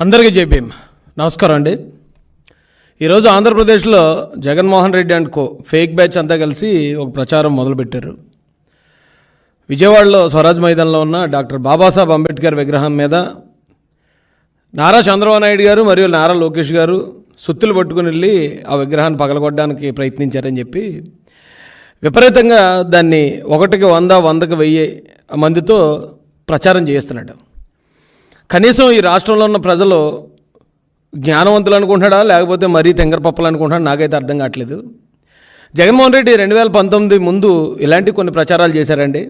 అందరికీ జై భీమ్. నమస్కారం అండి. ఈరోజు ఆంధ్రప్రదేశ్లో Jaganmohan Reddy and co fake batch అంతా కలిసి ఒక ప్రచారం మొదలుపెట్టారు. విజయవాడలో స్వరాజ్ మైదానంలో ఉన్న డాక్టర్ బాబాసాహెబ్ అంబేద్కర్ విగ్రహం మీద నారా చంద్రబాబు నాయుడు గారు మరియు నారా లోకేష్ గారు సుత్తులు పట్టుకుని వెళ్ళి ఆ విగ్రహాన్ని పగలగొట్టడానికి ప్రయత్నించారని చెప్పి విపరీతంగా దాన్ని 1కి 100, 100కి 1000 మందితో ప్రచారం చేస్తున్నాడు. కనీసం ఈ రాష్ట్రంలో ఉన్న ప్రజలు జ్ఞానవంతులు అనుకుంటున్నాడా లేకపోతే మరీ తెంగరపప్పలు అనుకుంటున్నాడా నాకైతే అర్థం కావట్లేదు. జగన్మోహన్ రెడ్డి 2019 ముందు ఇలాంటి కొన్ని ప్రచారాలు చేశారండి.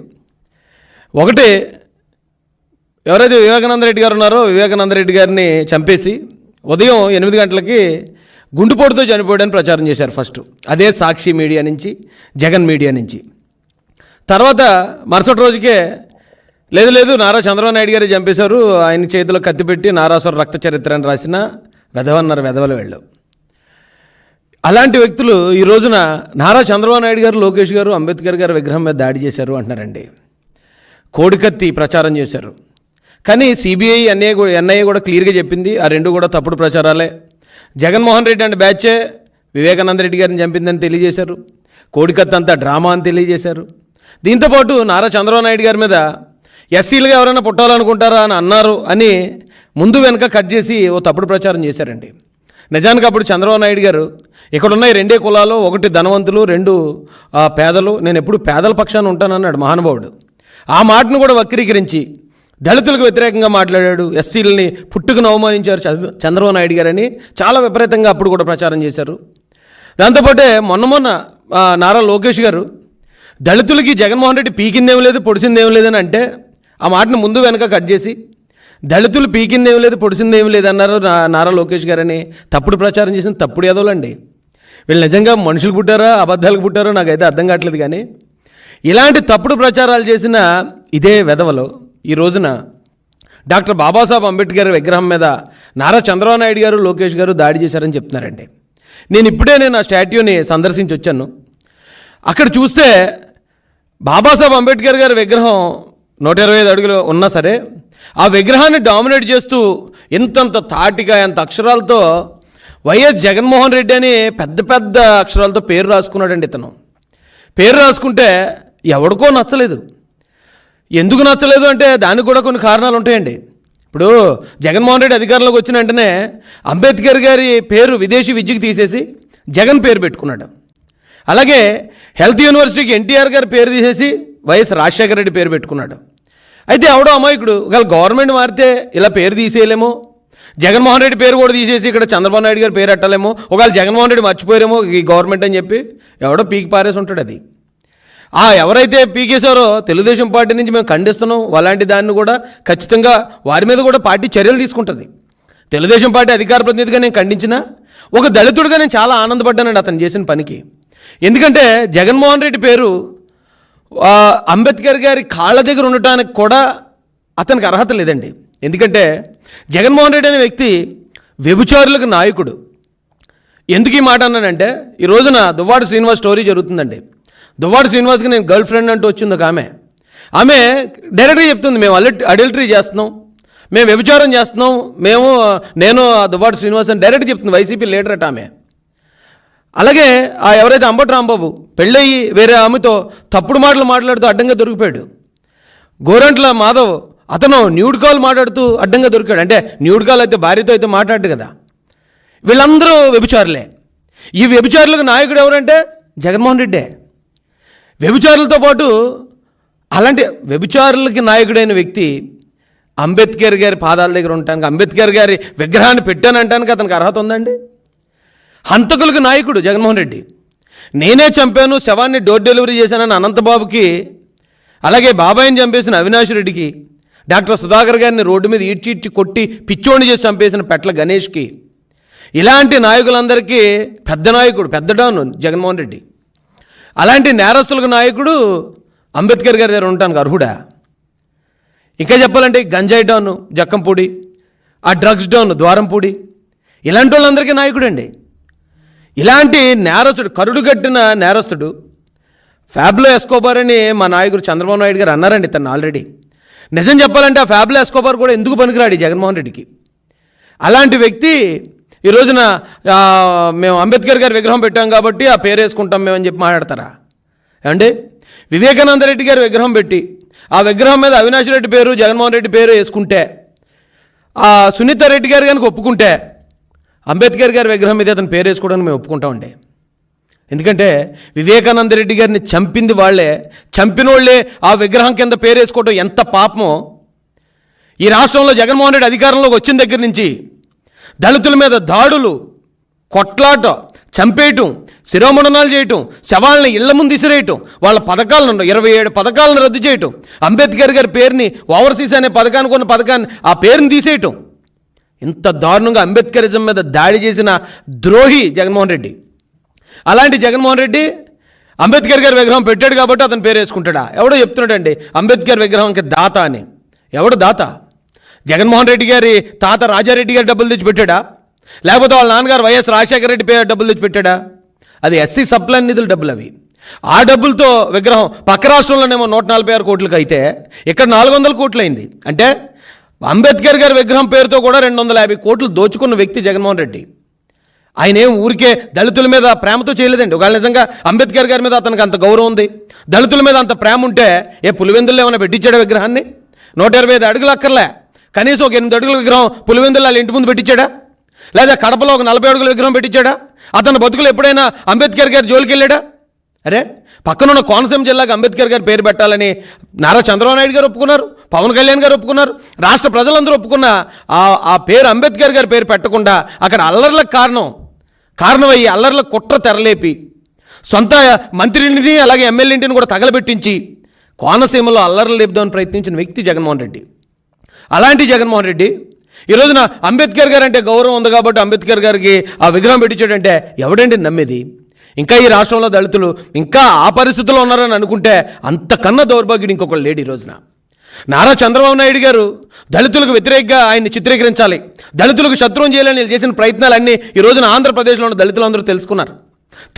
ఒకటి, ఎవరైతే వివేకానంద రెడ్డి గారు ఉన్నారో వివేకానంద రెడ్డి గారిని చంపేసి ఉదయం 8 గంటలకి గుండెపోటుతో చనిపోయాడని ప్రచారం చేశారు ఫస్ట్. అదే సాక్షి మీడియా నుంచి, జగన్ మీడియా నుంచి. తర్వాత మరుసటి రోజుకే లేదు నారా చంద్రబాబు నాయుడు గారు చంపేశారు, ఆయన చేతిలో కత్తి పెట్టి నారాసుర రక్త చరిత్ర అని రాసిన వెధవన్నారు వెధవలు వెళ్ళు. అలాంటి వ్యక్తులు ఈ రోజున నారా చంద్రబాబు నాయుడు గారు, లోకేష్ గారు అంబేద్కర్ గారి విగ్రహం మీద దాడి చేశారు అంటున్నారండి. కోడికత్తి ప్రచారం చేశారు. కానీ సిబిఐ ఎన్ఐఏ కూడా క్లియర్గా చెప్పింది ఆ రెండు కూడా తప్పుడు ప్రచారాలే. జగన్మోహన్ రెడ్డి అంటే బ్యాచే వివేకానంద రెడ్డి గారిని చంపిందని తెలియజేశారు. కోడికత్తి అంతా డ్రామా అని తెలియజేశారు. దీంతోపాటు నారా చంద్రబాబు నాయుడు గారి మీద ఎస్సీలుగా ఎవరైనా పుట్టాలనుకుంటారా అని అన్నారు అని ముందు వెనక కట్ చేసి ఓ తప్పుడు ప్రచారం చేశారండి. నిజానికి అప్పుడు చంద్రబాబు నాయుడు గారు ఇక్కడున్న 2 కులాలు, ఒకటి ధనవంతులు, 2 పేదలు, నేను ఎప్పుడు పేదల పక్షాన ఉంటానన్నాడు మహానుభావుడు. ఆ మాటను కూడా వక్రీకరించి దళితులకు వ్యతిరేకంగా మాట్లాడాడు, ఎస్సీలని పుట్టుకుని అవమానించారు చంద్రబాబు నాయుడు గారని చాలా విపరీతంగా అప్పుడు కూడా ప్రచారం చేశారు. దాంతోపాటే మొన్న నారా లోకేష్ గారు దళితులకి జగన్మోహన్ రెడ్డి పీకిందేం లేదు పొడిసిందేం లేదని అంటే ఆ మాటను ముందు వెనక కట్ చేసి దళితులు పీకిందేం లేదు పొడిసిందేం లేదన్నారు నారా లోకేష్ గారని తప్పుడు ప్రచారం చేసిన తప్పుడు ఎదవలండి. వీళ్ళు నిజంగా మనుషులు పుట్టారా అబద్ధాలకు పుట్టారో నాకైతే అర్థం కావట్లేదు. కానీ ఇలాంటి తప్పుడు ప్రచారాలు చేసిన ఇదే వెధవలు ఈ రోజున డాక్టర్ బాబాసాహెబ్ అంబేద్కర్ విగ్రహం మీద నారా చంద్రబాబు నాయుడు గారు, లోకేష్ గారు దాడి చేశారని చెప్తున్నారండి. నేను ఆ స్టాట్యూని సందర్శించి వచ్చాను. అక్కడ చూస్తే బాబాసాహెబ్ అంబేద్కర్ గారి విగ్రహం 125 అడుగులు ఉన్నా సరే ఆ విగ్రహాన్ని డామినేట్ చేస్తూ ఇంతంత తాటిగా ఎంత అక్షరాలతో వైఎస్ జగన్మోహన్ రెడ్డి అని పెద్ద పెద్ద అక్షరాలతో పేరు రాసుకున్నాడండి. ఇతను పేరు రాసుకుంటే ఎవడికో నచ్చలేదు. ఎందుకు నచ్చలేదు అంటే దానికి కూడా కొన్ని కారణాలు ఉంటాయండి. ఇప్పుడు జగన్మోహన్ రెడ్డి అధికారంలోకి వచ్చిన వెంటనే అంబేద్కర్ గారి పేరు విదేశీ విద్యకు తీసేసి జగన్ పేరు పెట్టుకున్నాడు. అలాగే హెల్త్ యూనివర్సిటీకి ఎన్టీఆర్ గారి పేరు తీసేసి వైఎస్ రాజశేఖర రెడ్డి పేరు పెట్టుకున్నాడు. అయితే ఎవడో అమాయకుడు ఒకవేళ గవర్నమెంట్ మారితే ఇలా పేరు తీసేయలేమో, జగన్మోహన్ రెడ్డి పేరు కూడా తీసేసి ఇక్కడ చంద్రబాబు నాయుడు గారి పేరు ఎట్టలేమో, ఒకవేళ జగన్మోహన్ రెడ్డి మర్చిపోయారేమో ఈ గవర్నమెంట్ అని చెప్పి ఎవడో పీకి పారేసి ఉంటాడు. అది ఎవరైతే పీకేశారో తెలుగుదేశం పార్టీ నుంచి మేము ఖండిస్తున్నాం. అలాంటి దాన్ని కూడా ఖచ్చితంగా వారి మీద కూడా పార్టీ చర్యలు తీసుకుంటుంది. తెలుగుదేశం పార్టీ అధికార ప్రతినిధిగా నేను ఖండించినా ఒక దళితుడిగా నేను చాలా ఆనందపడ్డానండి అతను చేసిన పనికి. ఎందుకంటే జగన్మోహన్ రెడ్డి పేరు అంబేద్కర్ గారి కాళ్ళ దగ్గర ఉండటానికి కూడా అతనికి అర్హత లేదండి. ఎందుకంటే జగన్మోహన్ రెడ్డి అనే వ్యక్తి వ్యభిచారులకు నాయకుడు. ఎందుకు ఈ మాట అన్నానంటే ఈ రోజున దువ్వాడ శ్రీనివాస్ స్టోరీ జరుగుతుందండి. దువ్వాడ శ్రీనివాస్కి నేను గర్ల్ ఫ్రెండ్ అంటూ వచ్చింది ఒక ఆమె డైరెక్ట్గా చెప్తుంది, మేము అడల్టరీ చేస్తున్నాం, మేము వ్యభిచారం చేస్తున్నాం, నేను దువ్వాడ శ్రీనివాస్ అని డైరెక్ట్ చెప్తుంది. వైసీపీ లీడర్ అట ఆమె. అలాగే ఎవరైతే అంబటి రాంబాబు పెళ్ళయ్యి వేరే ఆమెతో తప్పుడు మాటలు మాట్లాడుతూ అడ్డంగా దొరికిపోయాడు. గోరంట్ల మాధవ్ అతను న్యూడ్ కాల్ మాట్లాడుతూ అడ్డంగా దొరికాడు. అంటే న్యూడ్ కాల్ అయితే భార్యతో అయితే మాట్లాడు కదా. వీళ్ళందరూ వ్యభిచారులే. ఈ వ్యభిచారులకు నాయకుడు ఎవరంటే జగన్మోహన్ రెడ్డే. వ్యభిచారులతో పాటు అలాంటి వ్యభిచారులకి నాయకుడైన వ్యక్తి అంబేద్కర్ గారి పాదాల దగ్గర ఉండటానికి, అంబేద్కర్ గారి విగ్రహాన్ని పెట్టానంటానికి అతనికి అర్హత ఉందండి? హంతకులకు నాయకుడు జగన్మోహన్ రెడ్డి. నేనే చంపాను, శవాన్ని డోర్ డెలివరీ చేశానని అనంతబాబుకి, అలాగే బాబాయిని చంపేసిన అవినాష్ రెడ్డికి, డాక్టర్ సుధాకర్ గారిని రోడ్డు మీద ఈడ్చి కొట్టి పిచ్చోని చేసి చంపేసిన పెట్ల గణేష్కి, ఇలాంటి నాయకులందరికీ పెద్ద నాయకుడు, పెద్ద డాన్ జగన్మోహన్ రెడ్డి. అలాంటి నేరస్తులకు నాయకుడు అంబేద్కర్ గారి దగ్గర ఉండటానికి అర్హుడా? ఇంకా చెప్పాలంటే గంజాయి డాన్ జక్కంపూడి, ఆ డ్రగ్స్ డాన్ ద్వారంపూడి, ఇలాంటి వాళ్ళందరికీ నాయకుడు అండి. ఇలాంటి నేరస్తుడు, కరుడుగట్టిన నేరస్తుడు ఫ్యాబ్లో ఎస్కోబార్ అని మా నాయకుడు చంద్రబాబు నాయుడు గారు అన్నారండి తను ఆల్రెడీ. నిజం చెప్పాలంటే ఆ ఫ్యాబ్లో ఎస్కోబార్ కూడా ఎందుకు పనికిరాడు జగన్మోహన్ రెడ్డికి. అలాంటి వ్యక్తి ఈ రోజున మేము అంబేద్కర్ గారి విగ్రహం పెట్టాం కాబట్టి ఆ పేరు వేసుకుంటాం మేమని చెప్పి మాట్లాడతారా? ఏమండి, వివేకానంద రెడ్డి గారి విగ్రహం పెట్టి ఆ విగ్రహం మీద అవినాష్ రెడ్డి పేరు, జగన్మోహన్ రెడ్డి పేరు వేసుకుంటే, ఆ సునీత రెడ్డి గారు కనుక ఒప్పుకుంటే అంబేద్కర్ గారి విగ్రహం మీద అతను పేరు వేసుకోవడానికి మేము ఒప్పుకుంటామండి. ఎందుకంటే వివేకానంద రెడ్డి గారిని చంపింది వాళ్ళే, చంపిన వాళ్ళే ఆ విగ్రహం కింద పేరు వేసుకోవడం ఎంత పాపమో. ఈ రాష్ట్రంలో జగన్మోహన్ రెడ్డి అధికారంలోకి వచ్చిన దగ్గర నుంచి దళితుల మీద దాడులు, కొట్లాట, చంపేయటం, శిరోమణనాలు చేయటం, శవాళ్ళని ఇళ్ల ముందు ఇసిరేయటం, వాళ్ళ పథకాలను 27 పథకాలను రద్దు చేయటం, అంబేద్కర్ గారి పేరుని ఓవర్సీస్ అనే పథకానికి ఉన్న పథకాన్ని ఆ పేరుని తీసేయటం, ఇంత దారుణంగా అంబేద్కరిజం మీద దాడి చేసిన ద్రోహి జగన్మోహన్ రెడ్డి. అలాంటి జగన్మోహన్ రెడ్డి అంబేద్కర్ గారి విగ్రహం పెట్టాడు కాబట్టి అతను పేరు వేసుకుంటాడా? ఎవడో చెప్తున్నాడండి అంబేద్కర్ విగ్రహంకి దాత అని. ఎవడు దాత? జగన్మోహన్ రెడ్డి గారి తాత రాజారెడ్డి గారి డబ్బులు తెచ్చి పెట్టాడా? లేకపోతే వాళ్ళ నాన్నగారు వైఎస్ రాజశేఖర రెడ్డి పేరు డబ్బులు తెచ్చి పెట్టాడా? అది ఎస్సీ సప్లైన్ నిధుల డబ్బులు అవి. ఆ డబ్బులతో విగ్రహం పక్క రాష్ట్రంలోనేమో 146 కోట్లకి అయితే ఇక్కడ 400 కోట్లు అయింది. అంటే అంబేద్కర్ గారి విగ్రహం పేరుతో కూడా 250 కోట్లు దోచుకున్న వ్యక్తి జగన్మోహన్ రెడ్డి. ఆయన ఏం ఊరికే దళితుల మీద ప్రేమతో చేయలేదండి. ఒకవేళ నిజంగా అంబేద్కర్ గారి మీద అతనికి అంత గౌరవం ఉంది, దళితుల మీద అంత ప్రేమ ఉంటే పులివెందుల్లో ఏమైనా పెట్టించాడా విగ్రహాన్ని? 125 అడుగులు అక్కర్లే, కనీసం ఒక 8 అడుగుల విగ్రహం పులివెందులు వాళ్ళ ఇంటి ముందు పెట్టించాడా? లేదా కడపలో ఒక 40 అడుగుల విగ్రహం పెట్టించాడా? అతని బతుకులు ఎప్పుడైనా అంబేద్కర్ గారి జోలికి వెళ్ళాడా? అరే, పక్కనున్న కోనసీమ జిల్లాకు అంబేద్కర్ గారి పేరు పెట్టాలని నారా చంద్రబాబు నాయుడు గారు ఒప్పుకున్నారు, పవన్ కళ్యాణ్ గారు ఒప్పుకున్నారు, రాష్ట్ర ప్రజలందరూ ఒప్పుకున్న ఆ పేరు అంబేద్కర్ గారి పేరు పెట్టకుండా అక్కడ అల్లర్లకు కారణమయ్యి అల్లర్లకు కుట్ర తెరలేపి సొంత మంత్రిని అలాగే ఎమ్మెల్యేంటిని కూడా తగలబెట్టించి కోనసీమలో అల్లర్లు లేపుదామని ప్రయత్నించిన వ్యక్తి జగన్మోహన్ రెడ్డి. అలాంటి జగన్మోహన్ రెడ్డి ఈ రోజున అంబేద్కర్ గారు అంటే గౌరవం ఉంది కాబట్టి అంబేద్కర్ గారికి ఆ విగ్రహం పెట్టించాడంటే ఎవడండి నమ్మేది? ఇంకా ఈ రాష్ట్రంలో దళితులు ఇంకా ఆ పరిస్థితుల్లో ఉన్నారని అనుకుంటే అంతకన్నా దౌర్భాగ్యుడు ఇంకొకరు లేడు. ఈ రోజున నారా చంద్రబాబు నాయుడు గారు దళితులకు వ్యతిరేకంగా ఆయన్ని చిత్రీకరించాలి, దళితులకు శత్రువుం చేయాలని చేసిన ప్రయత్నాలన్నీ ఈ రోజున ఆంధ్రప్రదేశ్లో ఉన్న దళితులందరూ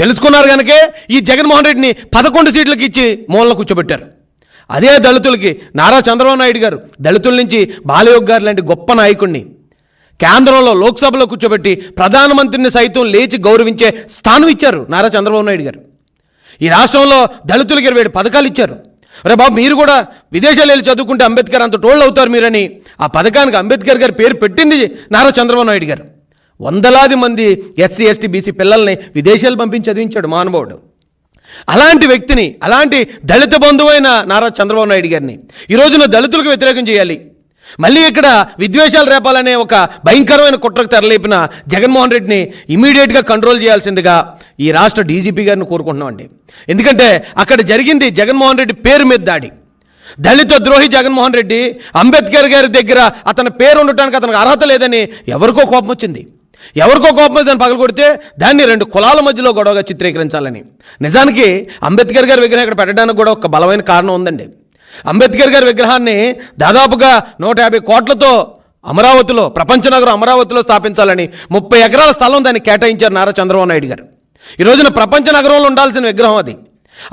తెలుసుకున్నారు కనుకే ఈ జగన్మోహన్ రెడ్డిని 11 సీట్లకు ఇచ్చి మూలలో కూర్చోబెట్టారు. అదే దళితులకి నారా చంద్రబాబు నాయుడు గారు దళితుల నుంచి బాలయోగ్ గారు లాంటి గొప్ప నాయకుడిని కేంద్రంలో లోక్సభలో కూర్చోబెట్టి ప్రధానమంత్రిని సైతం లేచి గౌరవించే స్థానం ఇచ్చారు నారా చంద్రబాబు నాయుడు గారు. ఈ రాష్ట్రంలో దళితులకి 27 పథకాలు ఇచ్చారు. అరే బాబు, మీరు కూడా విదేశాలు వెళ్ళి చదువుకుంటే అంబేద్కర్ అంత టోళ్ళు అవుతారు మీరని ఆ పథకానికి అంబేద్కర్ గారి పేరు పెట్టింది నారా చంద్రబాబు నాయుడు గారు. వందలాది మంది ఎస్సీ ఎస్టీ బీసీ పిల్లల్ని విదేశాలు పంపించి చదివించాడు మహానుభావుడు. అలాంటి వ్యక్తిని, అలాంటి దళిత బంధువైన నారా చంద్రబాబు నాయుడు గారిని ఈ రోజున దళితులకు వ్యతిరేకం చేయాలి, మళ్ళీ ఇక్కడ విద్వేషాలు రేపాలనే ఒక భయంకరమైన కుట్రకు తెరలేపిన జగన్మోహన్ రెడ్డిని ఇమీడియట్గా కంట్రోల్ చేయాల్సిందిగా ఈ రాష్ట్ర డీజీపీ గారిని కోరుకుంటున్నామండి. ఎందుకంటే అక్కడ జరిగింది జగన్మోహన్ రెడ్డి పేరు మీద దాడి. దళిత ద్రోహి జగన్మోహన్ రెడ్డి అంబేద్కర్ గారి దగ్గర అతని పేరు ఉండటానికి అతనికి అర్హత లేదని ఎవరికో కోపం వచ్చింది. దాన్ని పగలగొడితే దాన్ని 2 కులాల మధ్యలో గొడవగా చిత్రీకరించాలని. నిజానికి అంబేద్కర్ గారి విగ్రహం ఇక్కడ పెట్టడానికి కూడా ఒక బలమైన కారణం ఉందండి. అంబేద్కర్ గారి విగ్రహాన్ని దాదాపుగా 150 కోట్లతో అమరావతిలో, ప్రపంచ నగరం అమరావతిలో స్థాపించాలని 30 ఎకరాల స్థలం దాన్ని కేటాయించారు నారా చంద్రబాబు నాయుడు గారు. ఈ రోజున ప్రపంచ నగరంలో ఉండాల్సిన విగ్రహం అది.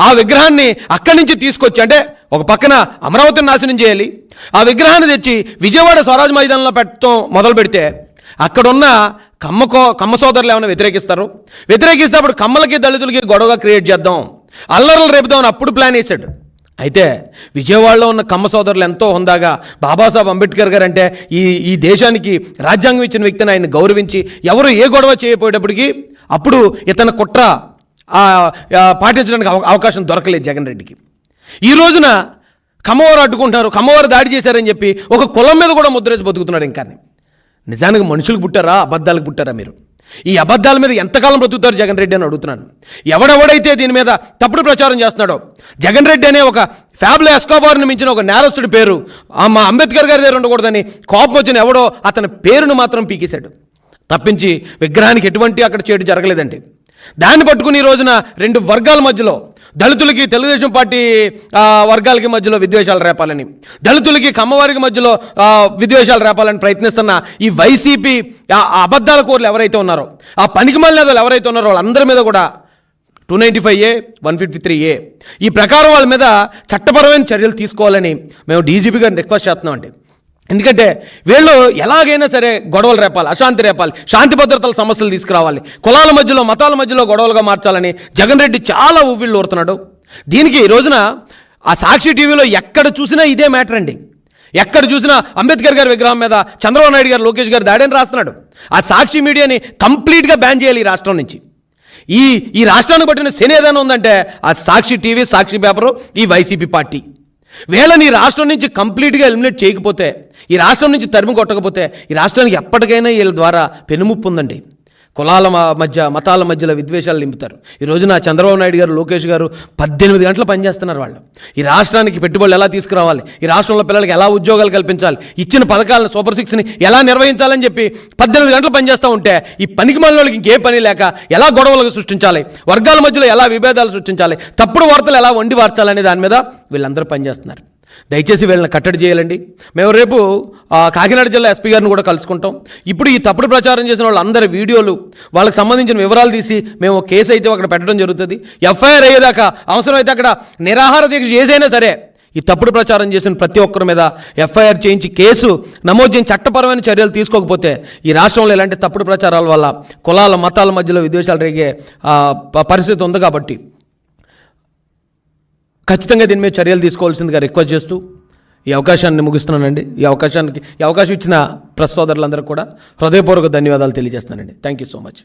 ఆ విగ్రహాన్ని అక్కడి నుంచి తీసుకొచ్చి, అంటే ఒక పక్కన అమరావతిని నాశనం చేయాలి, ఆ విగ్రహాన్ని తెచ్చి విజయవాడ స్వరాజ్ మైదానంలో పెట్టడం మొదలు పెడితే అక్కడున్న కమ్మ సోదరులు ఏమైనా వ్యతిరేకిస్తే అప్పుడు కమ్మలకి దళితులకి గొడవగా క్రియేట్ చేద్దాం, అల్లర్లు రేపుదామని అప్పుడు ప్లాన్ వేశాడు. అయితే విజయవాడలో ఉన్న కమ్మ సోదరులు ఎంతో హుందాగా బాబాసాహెబ్ అంబేద్కర్ గారు అంటే ఈ దేశానికి రాజ్యాంగం ఇచ్చిన వ్యక్తిని ఆయన గౌరవించి ఎవరు ఏ గొడవ చేయకపోయేటప్పటికీ అప్పుడు ఇతని కుట్ర పాటించడానికి అవకాశం దొరకలేదు జగన్ రెడ్డికి. ఈ రోజున కమ్మవారు అడ్డుకుంటున్నారు, కమ్మవారు దాడి చేశారని చెప్పి ఒక కులం మీద కూడా ముద్రేసి బతుకుతున్నాడు. ఇంకా నిజానికి మనుషులకు పుట్టారా, అబద్ధాలకు పుట్టారా? మీరు ఈ అబద్ధాల మీద ఎంతకాలం బ్రతుకుతారు జగన్ రెడ్డి అని అడుగుతున్నాను. ఎవడెవడైతే దీని మీద తప్పుడు ప్రచారం చేస్తున్నాడో, జగన్ రెడ్డి అనే ఒక ఫ్యాబ్లో ఎస్కోబార్ని మించిన ఒక నేరస్తుడి పేరు మా అంబేద్కర్ గారి దగ్గర ఉండకూడదని కోపం వచ్చిన ఎవడో అతని పేరును మాత్రం పీకేశాడు తప్పించి విగ్రహానికి ఎటువంటి అక్కడ చేటు జరగలేదండి. దాన్ని పట్టుకుని ఈ రోజున 2 వర్గాల మధ్యలో, దళితులకి తెలుగుదేశం పార్టీ వర్గాలకి మధ్యలో విద్వేషాలు రేపాలని, దళితులకి కమ్మవారికి మధ్యలో విద్వేషాలు రేపాలని ప్రయత్నిస్తున్న ఈ వైసీపీ అబద్ధాల కోర్లు ఎవరైతే ఉన్నారో, ఆ పనికిమాలిన ఎవరైతే ఉన్నారో వాళ్ళందరి మీద కూడా 295A 153A ఈ ప్రకారం వాళ్ళ మీద చట్టపరమైన చర్యలు తీసుకోవాలని మేము డీజీపీ గారిని రిక్వెస్ట్ చేస్తున్నామండి. ఎందుకంటే వీళ్ళు ఎలాగైనా సరే గొడవలు రేపాలి, అశాంతి రేపాలి, శాంతి భద్రతల సమస్యలు తీసుకురావాలి, కులాల మధ్యలో మతాల మధ్యలో గొడవలుగా మార్చాలని జగన్ రెడ్డి చాలా ఊవిళ్ళు ఊరుతున్నాడు. దీనికి ఈ రోజున ఆ సాక్షి టీవీలో ఎక్కడ చూసినా ఇదే మ్యాటర్ అండి. ఎక్కడ చూసినా అంబేద్కర్ గారి విగ్రహం మీద చంద్రబాబు నాయుడు గారు, లోకేష్ గారు దాడని రాస్తున్నాడు. ఆ సాక్షి మీడియాని కంప్లీట్గా బ్యాన్ చేయాలి ఈ రాష్ట్రం నుంచి. ఈ రాష్ట్రానికి పట్టిన శని ఏదైనా ఉందంటే ఆ సాక్షి టీవీ, సాక్షి పేపరు, ఈ వైసీపీ పార్టీ. వీళ్ళని ఈ రాష్ట్రం నుంచి కంప్లీట్గా ఎలిమినేట్ చేయకపోతే, ఈ రాష్ట్రం నుంచి తరిమి కొట్టకపోతే ఈ రాష్ట్రానికి ఎప్పటికైనా వీళ్ళ ద్వారా పెనుముప్పు ఉందండి. కులాల మధ్య మతాల మధ్యలో విద్వేషాలు నింపుతారు. ఈ రోజున చంద్రబాబు నాయుడు గారు, లోకేష్ గారు 18 గంటలు పనిచేస్తున్నారు. వాళ్ళు ఈ రాష్ట్రానికి పెట్టుబడులు ఎలా తీసుకురావాలి, ఈ రాష్ట్రంలో పిల్లలకి ఎలా ఉద్యోగాలు కల్పించాలి, ఇచ్చిన పథకాలను సూపర్ 6ని ఎలా నిర్వహించాలని చెప్పి 18 గంటలు పనిచేస్తూ ఉంటే ఈ పనికి మనలోకి ఇంకే పని లేక ఎలా గొడవలు సృష్టించాలి, వర్గాల మధ్యలో ఎలా విభేదాలు సృష్టించాలి, తప్పుడు వార్తలు ఎలా వండి వార్చాలనే దాని మీద వీళ్ళందరూ పనిచేస్తున్నారు. దయచేసి వీళ్ళని కట్టడి చేయాలండి. మేము రేపు కాకినాడ జిల్లా ఎస్పీ గారిని కూడా కలుసుకుంటాం. ఇప్పుడు ఈ తప్పుడు ప్రచారం చేసిన వాళ్ళందరి వీడియోలు, వాళ్ళకి సంబంధించిన వివరాలు తీసి మేము కేసు అయితే అక్కడ పెట్టడం జరుగుతుంది. ఎఫ్ఐఆర్ అయ్యేదాకా అవసరమైతే అక్కడ నిరాహార దీక్ష చేసైనా సరే ఈ తప్పుడు ప్రచారం చేసిన ప్రతి ఒక్కరి మీద ఎఫ్ఐఆర్ చేయించి కేసు నమోదు చేయించి చట్టపరమైన చర్యలు తీసుకోకపోతే ఈ రాష్ట్రంలో ఇలాంటి తప్పుడు ప్రచారాల వల్ల కులాల మతాల మధ్యలో విద్వేషాలు రేగే పరిస్థితి ఉంది. కాబట్టి ఖచ్చితంగా దీని మీద చర్యలు తీసుకోవాల్సిందిగా రిక్వెస్ట్ చేస్తూ ఈ అవకాశాన్ని ముగిస్తున్నానండి. ఈ అవకాశం ఇచ్చిన ప్రెస్ సోదరులందరూ కూడా హృదయపూర్వక ధన్యవాదాలు తెలియజేస్తున్నానండి. Thank you so much.